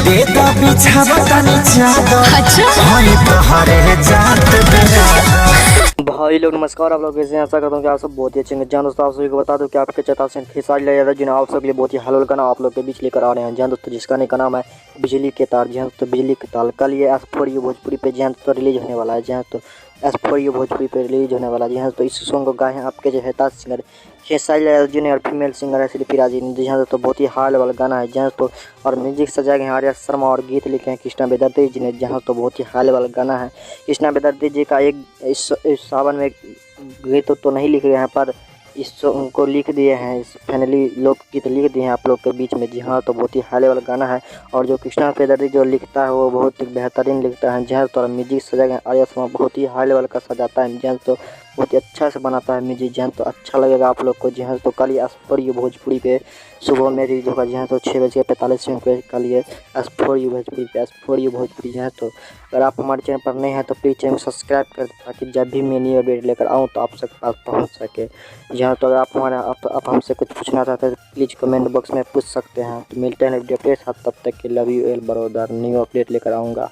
बेदा बिछावा तनी चादर अच्छा हई तोहरे जात बेरा। भाई लोग नमस्कार, आप लोग कैसे हैं? आशा करता हूँ कि आप सब बहुत ही अच्छे हैं। जान दोस्तों, आप सभी को बता दूं कि आपके चैता से खेसारी लाल यादव जी ने आप सब के लिए बहुत ही हलवल का नाम आप लोग के बीच लेकर आ रहे हैं। जान दोस्तों, जिसका का नाम है बिजली के तार। जी दोस्तों, बिजली के तार कल ये S4U भोजपुरी पे जी दोस्तों रिलीज होने वाला है। जी दोस्तों, S4U भोजपुरी पे रिलीज होने वाला है। जी दोस्तों, इस सॉन्ग को गाए हैं आपके जो है ताज सिंगर खेसारी लाल यादव जी ने और फीमेल सिंगर है शिल्पी राजी ने। जी दोस्तों, बहुत ही हाई लेवल गाना है। जी दोस्तों, और म्यूजिक सजाए हैं आर्या शर्मा और गीत लिखे हैं कृष्णा बेदर्जी जी ने। जहाँ तो बहुत ही हाई लेवल गाना है। कृष्णा बेदर्जी जी का एक इस सावन में गीत तो नहीं लिख रहे हैं, पर इस सॉन्ग को लिख दिए हैं, इस फाइनली लोकगीत लिख दिए हैं आप लोग के बीच में। जी हाँ, तो बहुत ही हाई लेवल गाना है। और जो कृष्णा बेदर्जी जो लिखता है वो बहुत ही बेहतरीन लिखता है। जहाँ तो म्यूजिक सजाए आर्या शर्मा बहुत ही हाई लेवल का सजाता है। जहाँ तो बहुत ही अच्छा से बनाता है म्यूजिक। जहाँ तो अच्छा लगेगा आप लोग को। जी हाँ, तो कल ये S4U भोजपुरी पे सुबह में रिलीज होगा। जी हाँ, तो 6:45 पे कल ये S4U भोजपुरी पे S4U भोजपुरी। जी हाँ, तो अगर आप हमारे चैनल पर नए हैं तो प्लीज़ चैनल को सब्सक्राइब कर दें, ताकि जब भी मैं न्यू अपडेट लेकर आऊँ तो आप सब पास पहुँच सके। जी हाँ, तो अगर आप हमसे कुछ पूछना चाहते हैं तो प्लीज़ कमेंट बॉक्स में पूछ सकते हैं। तो मिलते हैं वीडियो के साथ, तब तक के love U L brother, new update लेकर आऊँगा।